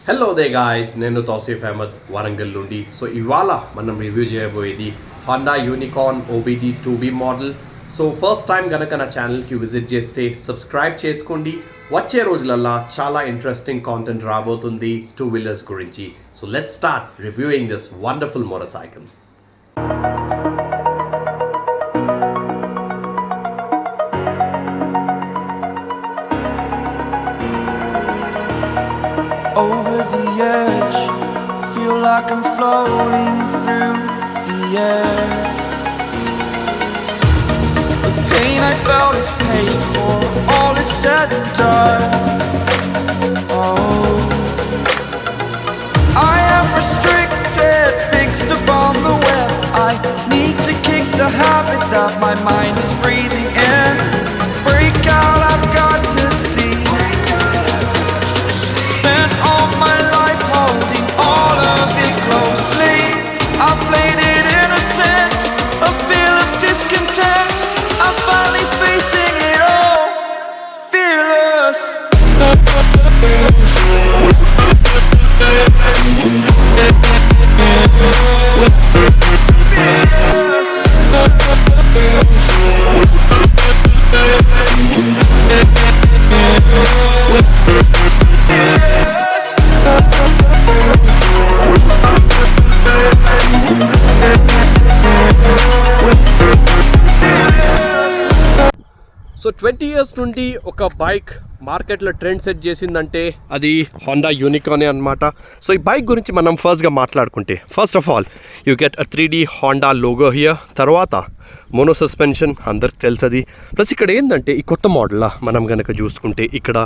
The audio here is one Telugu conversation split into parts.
హలో దే గాయ్స్, నేను తౌసీఫ్ అహ్మద్ వరంగల్ నుండి. సో ఇవాళ మనం రివ్యూ చేయబోయేది Honda unicorn OBD 2B model. So first time కనుక నా ఛానల్కి విజిట్ చేస్తే సబ్స్క్రైబ్ చేసుకోండి. వచ్చే రోజులల్లా చాలా ఇంట్రెస్టింగ్ కాంటెంట్ రాబోతుంది టూ వీలర్స్ గురించి. So let's start reviewing this wonderful motor cycle. Over the edge, feel like I'm floating through the air. The pain I felt is paid for, all is said and done. Oh, I am restricted, fixed upon the web. I need to kick the habit that my mind is breathing in. Break out, I've got to see. Spent all my life holding all of it closely. I played it innocent, a feel of discontent. I'm finally facing it all, fearless. So 20 years నుండి ఒక బైక్ మార్కెట్లో ట్రెండ్ సెట్ చేసిందంటే అది హోండా యూనికార్న్ అనమాట. సో ఈ బైక్ గురించి మనం ఫస్ట్గా మాట్లాడుకుంటే, first of all you get a 3D Honda logo here. తర్వాత మోనో సస్పెన్షన్ అందరికి తెలుసది. ప్లస్ ఇక్కడ ఏంటంటే ఈ కొత్త మోడల్ మనం కనుక చూసుకుంటే ఇక్కడ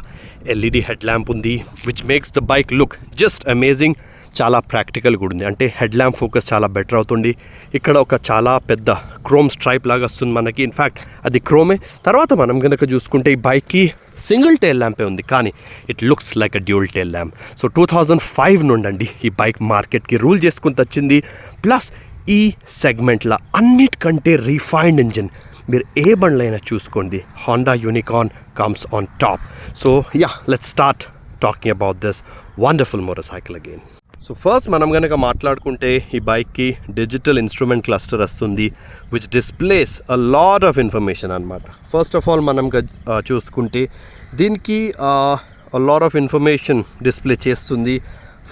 LED హెడ్ ల్యాంప్ ఉంది, which makes the bike look just amazing. చాలా ప్రాక్టికల్ కూడా ఉంది, అంటే హెడ్ ల్యాంప్ ఫోకస్ చాలా బెటర్ అవుతుంది. ఇక్కడ ఒక చాలా పెద్ద క్రోమ్ స్ట్రైప్ లాగా వస్తుంది మనకి, ఇన్ఫ్యాక్ట్ అది క్రోమే. తర్వాత మనం కనుక చూసుకుంటే ఈ బైక్కి సింగిల్ టైల్ ల్యాంపే ఉంది, కానీ it looks like a dual tail lamp. So 2005 నుండి ఈ బైక్ మార్కెట్కి రూల్ చేసుకుని వచ్చింది. ప్లస్ ఈ సెగ్మెంట్లో అన్నిటికంటే రీఫైన్డ్ ఇంజిన్ మీరు ఏ బండ్లైనా చూసుకోండి, Honda Unicorn comes on top. So yeah, let's start talking about this wonderful motorcycle again. So first మనం కనుక మాట్లాడుకుంటే ఈ బైక్కి డిజిటల్ ఇన్స్ట్రుమెంట్ క్లస్టర్ వస్తుంది, which displays a lot of information అనమాట. ఫస్ట్ ఆఫ్ ఆల్ మనం చూసుకుంటే దీనికి a lot of information display చేస్తుంది.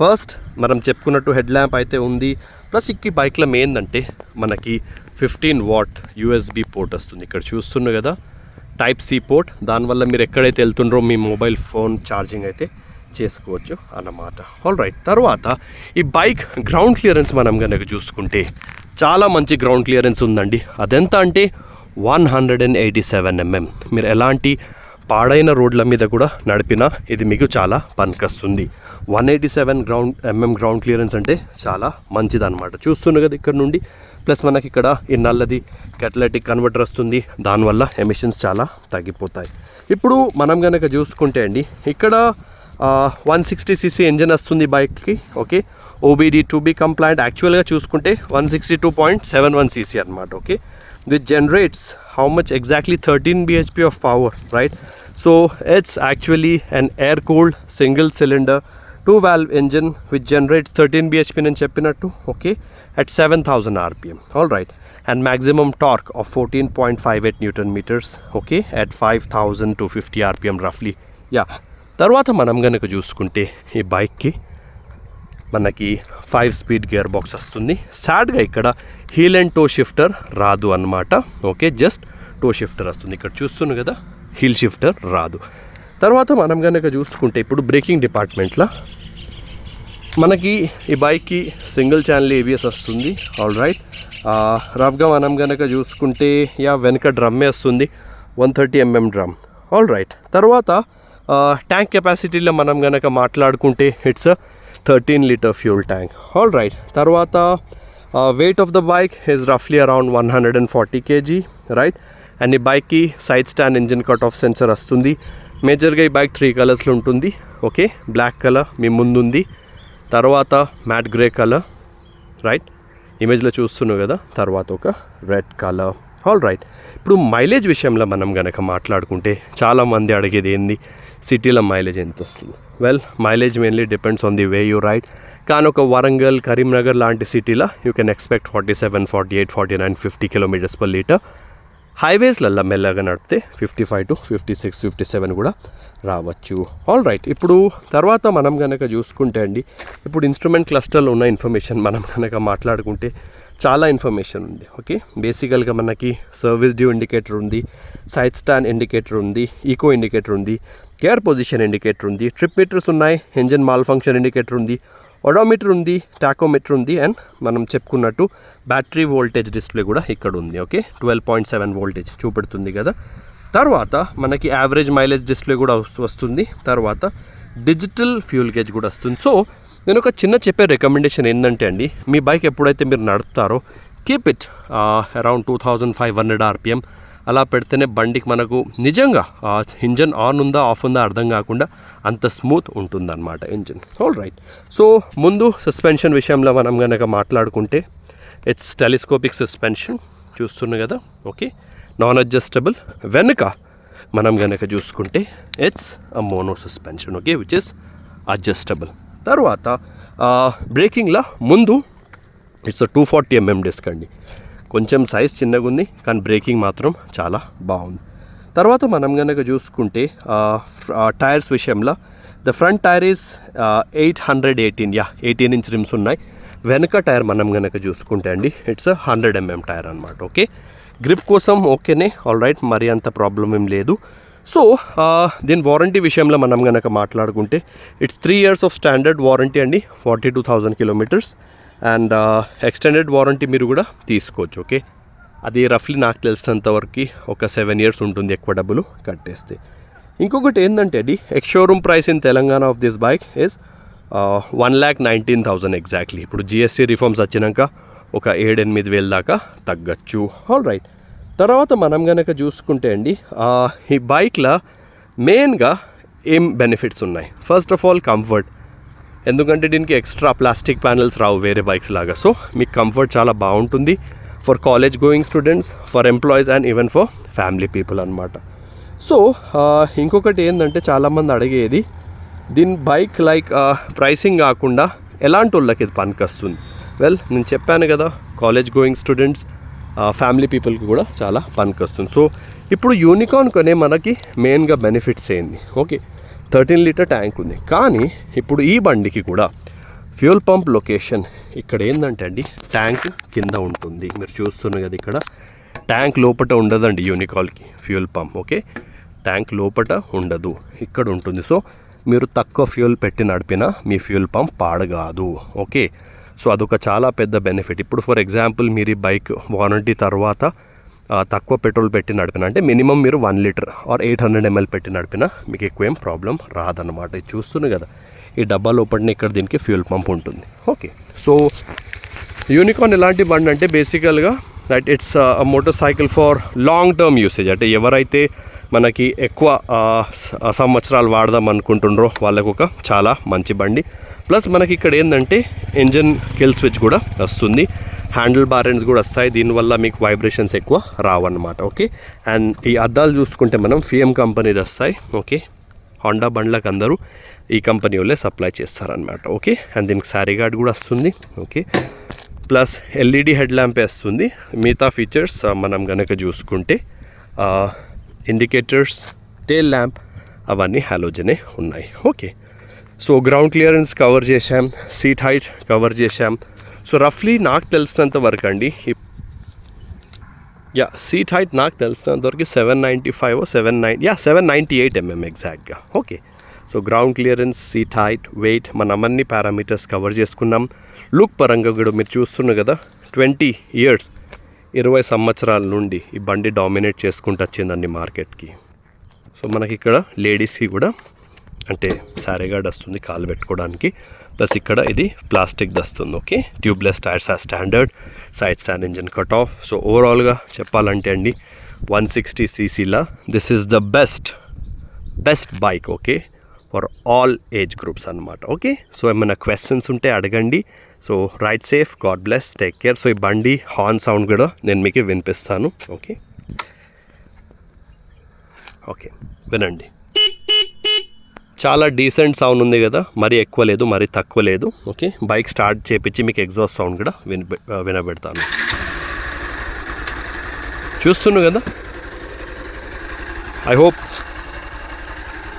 ఫస్ట్ మనం చెప్పుకున్నట్టు హెడ్ ల్యాంప్ అయితే ఉంది. ప్లస్ ఈ బైక్లో ఏంటంటే మనకి 15 watt USB పోర్ట్ వస్తుంది. ఇక్కడ చూస్తున్నారు కదా, Type-C పోర్ట్. దానివల్ల మీరు ఎక్కడైతే వెళ్తుండ్రో మీ మొబైల్ ఫోన్ ఛార్జింగ్ అయితే చేసుకోవచ్చు అన్నమాట. ఆల్ రైట్, తర్వాత ఈ బైక్ గ్రౌండ్ క్లియరెన్స్ మనం కనుక చూసుకుంటే చాలా మంచి గ్రౌండ్ క్లియరెన్స్ ఉందండి. అదెంత అంటే 187 mm. మీరు ఎలాంటి పాడైన రోడ్ల మీద కూడా నడిపినా ఇది మీకు చాలా పనికొస్తుంది. 187 గ్రౌండ్ క్లియరెన్స్ అంటే చాలా మంచిదన్నమాట. చూస్తున్నారు కదా ఇక్కడ నుండి. ప్లస్ మనకి ఇక్కడ ఈ నల్లది క్యాటలిటిక్ కన్వర్టర్ వస్తుంది, దానివల్ల ఎమిషన్స్ చాలా తగ్గిపోతాయి. ఇప్పుడు మనం కనుక చూసుకుంటే అండి, ఇక్కడ 160cc ఇంజిన్ వస్తుంది బైక్కి. Okay, OBD 2B complaint. యాక్చువల్గా చూసుకుంటే 162.71cc అనమాట. Okay, which generates how much exactly 13 bhp of power, right? So it's actually an air cooled single cylinder 2 valve engine which generates 13 bhp నేను చెప్పినట్టు. okay, at 7000 rpm. all right, and maximum torque of 14.58 newton meters. okay, at 5250 rpm roughly. yeah, తర్వాత మనం కనుక చూసుకుంటే ఈ బైక్కి మనకి 5-speed గేర్ బాక్స్ వస్తుంది. సాడ్గా ఇక్కడ హీల్ అండ్ టో షిఫ్టర్ రాదు అన్నమాట. ఓకే, జస్ట్ టో షిఫ్టర్ వస్తుంది. ఇక్కడ చూస్తున్నాను కదా, హీల్ షిఫ్టర్ రాదు. తర్వాత మనం కనుక చూసుకుంటే ఇప్పుడు బ్రేకింగ్ డిపార్ట్మెంట్లో మనకి ఈ బైక్కి సింగిల్ ఛానల్ ABS వస్తుంది. ఆల్ రైట్, రఫ్గా మనం కనుక చూసుకుంటే వెనక డ్రమ్మే వస్తుంది, 130 mm డ్రమ్. ఆల్ రైట్, తర్వాత ట్యాంక్ కెపాసిటీలో మనం కనుక మాట్లాడుకుంటే it's 13 liter fuel tank. All right, తర్వాత weight of the bike is రఫ్లీ అరౌండ్ 140 kg, రైట్. అండ్ ఈ బైక్కి side stand engine cut off sensor వస్తుంది. మేజర్గా ఈ బైక్ 3 కలర్స్లో ఉంటుంది. ఓకే, బ్లాక్ కలర్ మీ ముందుంది, తర్వాత మ్యాట్ గ్రే కలర్, రైట్, ఇమేజ్లో చూస్తున్నావు కదా, తర్వాత ఒక రెడ్ కలర్. ఆల్ రైట్, ఇప్పుడు మైలేజ్ విషయంలో మనం కనుక మాట్లాడుకుంటే చాలామంది అడిగేది ఏంది, సిటీలో మైలేజ్ ఎంత వస్తుంది. Well mileage mainly depends on the way you ride. కానీ ఒక వరంగల్, కరీంనగర్ లాంటి సిటీలో you can expect 47, 48, 49, 50 kilometres per litre. హైవేస్లల్లో మెల్లగా నడిపితే 55 to 56, 57 కూడా రావచ్చు. ఆల్ రైట్, ఇప్పుడు తర్వాత మనం కనుక చూసుకుంటే అండి, ఇప్పుడు ఇన్స్ట్రుమెంట్ క్లస్టర్లో ఉన్న ఇన్ఫర్మేషన్ మనం కనుక మాట్లాడుకుంటే చాలా ఇన్ఫర్మేషన్ ఉంది. ఓకే, బేసికల్గా మనకి సర్వీస్ డ్యూ ఇండికేటర్ ఉంది, సైడ్ స్టాండ్ ఇండికేటర్ ఉంది, ఈకో ఇండికేటర్ ఉంది, గేర్ పొజిషన్ ఇండికేటర్ ఉంది, ట్రిప్ మీటర్స్ ఉన్నాయి, ఇంజిన్ మాల్ ఫంక్షన్ ఇండికేటర్ ఉంది, ఓడోమీటర్ ఉంది, టాకోమీటర్ ఉంది, అండ్ మనం చెప్పుకున్నట్టు బ్యాటరీ వోల్టేజ్ డిస్ప్లే కూడా ఇక్కడ ఉంది. ఓకే, 12.7 వోల్టేజ్ చూపెడుతుంది కదా. తర్వాత మనకి యావరేజ్ మైలేజ్ డిస్ప్లే కూడా వస్తుంది. తర్వాత డిజిటల్ ఫ్యూల్ గేజ్ కూడా వస్తుంది. సో నేను ఒక చిన్న చెప్పే రికమెండేషన్ ఏంటంటే అండి, మీ బైక్ ఎప్పుడైతే మీరు నడుపుతారో కీప్ ఇట్ అరౌండ్ 2500 RPM అలా పెడితేనే బండికి మనకు నిజంగా ఇంజన్ ఆన్ ఉందా ఆఫ్ ఉందా అర్థం కాకుండా అంత స్మూత్ ఉంటుందన్నమాట ఇంజిన్. ఆల్ రైట్, సో ముందు సస్పెన్షన్ విషయంలో మనం కనుక మాట్లాడుకుంటే ఇట్స్ టెలిస్కోపిక్ సస్పెన్షన్ చూస్తున్నా కదా. Okay, non adjustable. వెనుక మనం కనుక చూసుకుంటే it's a mono suspension. Okay, which is adjustable. తర్వాత బ్రేకింగ్లో ముందు ఇట్స్ 240 mm డిస్క్ అండి. కొంచెం సైజ్ చిన్నగా ఉంది కానీ బ్రేకింగ్ మాత్రం చాలా బాగుంది. తర్వాత మనం కనుక చూసుకుంటే టైర్స్ విషయంలో the front tyre is 18 inch rims ఉన్నాయి. వెనుక టైర్ మనం కనుక చూసుకుంటే అండి ఇట్స్ 100 mm టైర్ అనమాట. ఓకే, గ్రిప్ కోసం ఓకేనే, ఆల్ రైట్, మరి అంత ప్రాబ్లం ఏం లేదు. సో దీని వారంటీ విషయంలో మనం కనుక మాట్లాడుకుంటే it's 3 years of standard warranty అండి, 42,000 కిలోమీటర్స్. అండ్ ఎక్స్టెండెడ్ వారంటీ మీరు కూడా తీసుకోవచ్చు. ఓకే, అది రఫ్లీ నాకు తెలిసినంత వరకు ఒక 7 years ఉంటుంది ఎక్కువ డబ్బులు కట్టేస్తే. ఇంకొకటి ఏంటంటే అది ex showroom price in Telangana of this bike is 1,19,000 exactly. ఇప్పుడు జిఎస్టీ రిఫార్మ్స్ వచ్చినాక ఒక 7-8 దాకా తగ్గచ్చు. ఆల్ రైట్, తర్వాత మనం కనుక చూసుకుంటే అండి ఈ బైక్లో మెయిన్గా ఏం బెనిఫిట్స్ ఉన్నాయి. ఫస్ట్ ఆఫ్ ఆల్ కంఫర్ట్, ఎందుకంటే దీనికి ఎక్స్ట్రా ప్లాస్టిక్ ప్యానెల్స్ రావు వేరే బైక్స్ లాగా. సో మీకు కంఫర్ట్ చాలా బాగుంటుంది for college going students, for employees and even for family people అనమాట. సో ఇంకొకటి ఏంటంటే చాలామంది అడిగేది దీని బైక్ లైక్ ప్రైసింగ్ కాకుండా ఎలాంటి వాళ్ళకి ఇది పనికొస్తుంది. వెల్, నేను చెప్పాను కదా, కాలేజ్ గోయింగ్ స్టూడెంట్స్, ఫ్యామిలీ పీపుల్కి కూడా చాలా పనికొస్తుంది. సో ఇప్పుడు యూనికార్న్ కొనే మనకి మెయిన్గా బెనిఫిట్స్ ఏంది. ఓకే, 13 లీటర్ ట్యాంక్ ఉంది, కానీ ఇప్పుడు ఈ బండికి కూడా ఫ్యూల్ పంప్ లొకేషన్ ఇక్కడ ఏంటంటే అండి ట్యాంక్ కింద ఉంటుంది. మీరు చూస్తున్నారు కదా, ఇక్కడ ట్యాంక్ లోపట ఉండదండి యూనికార్న్కి ఫ్యూల్ పంప్. ఓకే, ట్యాంక్ లోపట ఉండదు, ఇక్కడ ఉంటుంది. సో మీరు తక్కువ ఫ్యూల్ పెట్టి నడిపినా మీ ఫ్యూల్ పంప్ పాడగాదు. ఓకే, సో అదొక చాలా పెద్ద బెనిఫిట్. ఇప్పుడు ఫర్ ఎగ్జాంపుల్ మీరు ఈ బైక్ వారంటీ తర్వాత తక్కువ పెట్రోల్ పెట్టి నడిపినా, అంటే మినిమం మీరు 1 లీటర్ ఆర్ 800 ml పెట్టి నడిపినా మీకు ఎక్కువ ఏం ప్రాబ్లం రాదన్నమాట. ఇది చూస్తున్నారు కదా, ఈ డబ్బా లోపలనే ఇక్కడ దీనికి ఫ్యూల్ పంప్ ఉంటుంది. ఓకే, సో యూనికార్న్ ఎలాంటి బండి అంటే బేసికల్గా that it's motor cycle for long term usage. అంటే ఎవరైతే మనకి ఎక్కువ సంవత్సరాలు వాడదాం అనుకుంటుండ్రో వాళ్ళకు ఒక చాలా మంచి బండి. ప్లస్ మనకి ఇక్కడ ఏంటంటే ఇంజన్ కిల్ స్విచ్ కూడా వస్తుంది, హ్యాండిల్ బార్ ఎండ్స్ కూడా వస్తాయి. దీనివల్ల మీకు వైబ్రేషన్స్ ఎక్కువ రావన్నమాట. ఓకే, అండ్ ఈ అద్దాలు చూసుకుంటే మనం ఫిఎం కంపెనీది వస్తాయి. ఓకే, హోండా బండ్లకు అందరూ ఈ కంపెనీ వాళ్ళే సప్లై చేస్తారనమాట. ఓకే, అండ్ దీనికి శారీ గార్డ్ కూడా వస్తుంది. ఓకే, ప్లస్ ఎల్ఈడి హెడ్ ల్యాంపే వస్తుంది. మిగతా ఫీచర్స్ మనం కనుక చూసుకుంటే ఇండికేటర్స్, టేల్ ల్యాంప్ అవన్నీ హాలోజనే ఉన్నాయి. Okay, so ground clearance cover చేశాం, సీట్ హైట్ కవర్ చేశాం. సో రఫ్లీ నాకు తెలిసినంత వరకు అండి, సీట్ హైట్ నాకు తెలిసినంత వరకు 795 or 798 mm ఎగ్జాక్ట్గా. Okay, so ground clearance, seat height, weight, మనం అన్ని పారామీటర్స్ కవర్ చేసుకున్నాం. లుక్ పరంగా కూడా మీరు చూస్తున్నారు కదా, 20 years 20 సంవత్సరాల నుండి ఈ బండి డామినేట్ చేసుకుంటూ వచ్చిందండి మార్కెట్కి. సో మనకి ఇక్కడ లేడీస్కి కూడా అంటే శారీ గార్డ్ వస్తుంది కాలు పెట్టుకోవడానికి. ప్లస్ ఇక్కడ ఇది ప్లాస్టిక్ వస్తుంది. ఓకే, ట్యూబ్లెస్ టైర్స్ ఆ standard, side stand engine cut of. So ఓవరాల్గా చెప్పాలంటే అండి 160cc this is the best bike. Okay, for all age groups అనమాట. ఓకే, సో ఏమైనా క్వశ్చన్స్ ఉంటే అడగండి. So right safe, God bless, take care. So ఈ బండి హార్న్ సౌండ్ కూడా నేను మీకు వినిపిస్తాను. ఓకే, వినండి. చాలా డీసెంట్ సౌండ్ ఉంది కదా, మరీ ఎక్కువ లేదు మరీ తక్కువ లేదు. ఓకే, బైక్ స్టార్ట్ చేపించి మీకు ఎగ్జాస్ట్ సౌండ్ కూడా వినబెడతాను. చూస్తున్నాను కదా, ఐ హోప్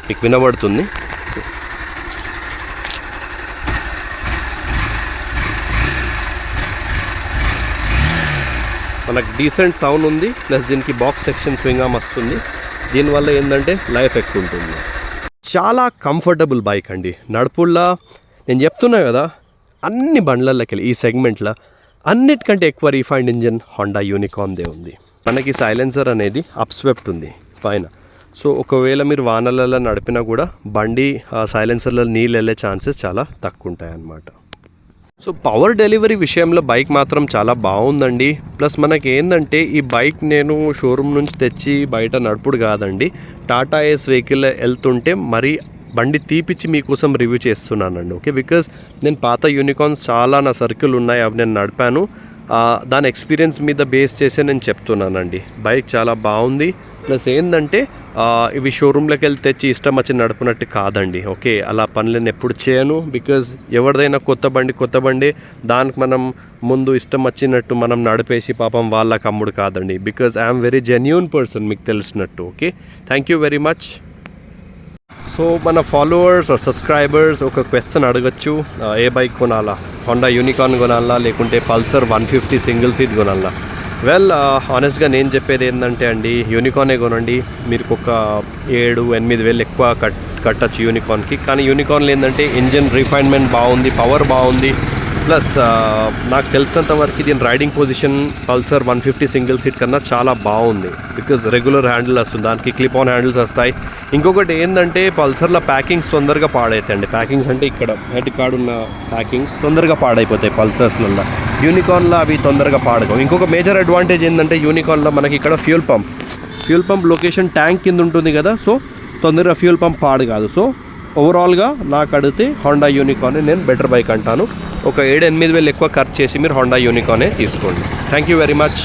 మీకు వినబడుతుంది. మనకు డీసెంట్ సౌండ్ ఉంది, ప్లస్ దీనికి బాక్స్ సెక్షన్ స్వింగ్ ఆర్మ్ వస్తుంది. దీనివల్ల ఏంటంటే లైఫ్ ఎక్కువ ఉంటుంది. చాలా కంఫర్టబుల్ బైక్ అండి. నడుపుల్లా నేను చెప్తున్నా కదా, అన్ని బండ్లలోకి వెళ్ళి ఈ సెగ్మెంట్లో అన్నిటికంటే ఎక్కువ రీఫైండ్ ఇంజన్ హోండా యూనికార్న్దే ఉంది. మనకి సైలెన్సర్ అనేది అప్స్వెప్ట్ ఉంది పైన. సో ఒకవేళ మీరు వానలలో నడిపినా కూడా బండి సైలెన్సర్లో నీళ్ళు వెళ్ళే ఛాన్సెస్ చాలా తక్కువ ఉంటాయి అన్నమాట. సో పవర్ డెలివరీ విషయంలో బైక్ మాత్రం చాలా బాగుందండి. ప్లస్ మనకి ఏంటంటే ఈ బైక్ నేను షోరూమ్ నుంచి తెచ్చి బయట నడుపుడు కాదండి, టాటా ఏస్ వెహికల్ వెళ్తుంటే మరీ బండి తీపిచ్చి మీకోసం రివ్యూ చేస్తున్నానండి. ఓకే, బికాజ్ నేను పాత యూనికార్న్స్ చాలా నా సర్కిల్ ఉన్నాయి, అవి నేను నడిపాను. దాని ఎక్స్పీరియన్స్ మీద బేస్ చేసే నేను చెప్తున్నానండి. బైక్ చాలా బాగుంది. ప్లస్ ఏంటంటే ఇవి షోరూమ్లోకి వెళ్ళి తెచ్చి ఇష్టం వచ్చి నడుపునట్టు కాదండి. ఓకే, అలా పనులు నేను ఎప్పుడు చేయను. బికాజ్ ఎవరిదైనా కొత్త బండి దానికి మనం ముందు ఇష్టం వచ్చినట్టు మనం నడిపేసి పాపం వాళ్ళకి అమ్ముడు కాదండి. Because I'm very genuine person, మీకు తెలిసినట్టు. Okay, thank you very much. So మన ఫాలోవర్స్ సబ్స్క్రైబర్స్ ఒక క్వశ్చన్ అడగచ్చు, ఏ బైక్ కొనాలా, హోండా యూనికార్న్ కొనాలా లేకుంటే పల్సర్ 150 సింగిల్ సీట్ కొనాలా? వెల్, హానెస్ట్గా నేను చెప్పేది ఏంటంటే అండి, యూనికార్నే కొనండి. మీరు ఒక 7-8 వేలు ఎక్కువ కట్టచ్చు యూనికార్న్కి. కానీ యూనికార్న్లో ఏంటంటే ఇంజన్ రిఫైన్మెంట్ బాగుంది, పవర్ బాగుంది. ప్లస్ నాకు తెలిసినంత వరకు దీని riding position Pulsar 150 single seat కన్నా చాలా బాగుంది. బికాజ్ రెగ్యులర్ హ్యాండిల్ వస్తుంది, దానికి క్లిప్ ఆన్ హ్యాండిల్స్ వస్తాయి. ఇంకొకటి ఏంటంటే పల్సర్లో ప్యాకింగ్స్ తొందరగా పాడవుతాయండి. ప్యాకింగ్స్ అంటే ఇక్కడ హెడ్ కార్డ్ ఉన్న ప్యాకింగ్స్ తొందరగా పాడైపోతాయి పల్సర్స్లలో. యూనికార్న్లో అవి తొందరగా పాడగవు. ఇంకొక మేజర్ అడ్వాంటేజ్ ఏంటంటే యూనికార్న్లో మనకి ఇక్కడ ఫ్యూల్ పంప్ లొకేషన్ ట్యాంక్ కింద ఉంటుంది కదా, సో తొందరగా ఫ్యూల్ పంప్ పాడు కాదు. సో ఓవరాల్గా నాకు అడిగితే హోండా యూనికార్న్ నేను బెటర్ బైక్ అంటాను. ఒక 7-8 వేలు ఎక్కువ ఖర్చు చేసి మీరు హోండా యూనికార్నే తీసుకోండి. Thank you very much.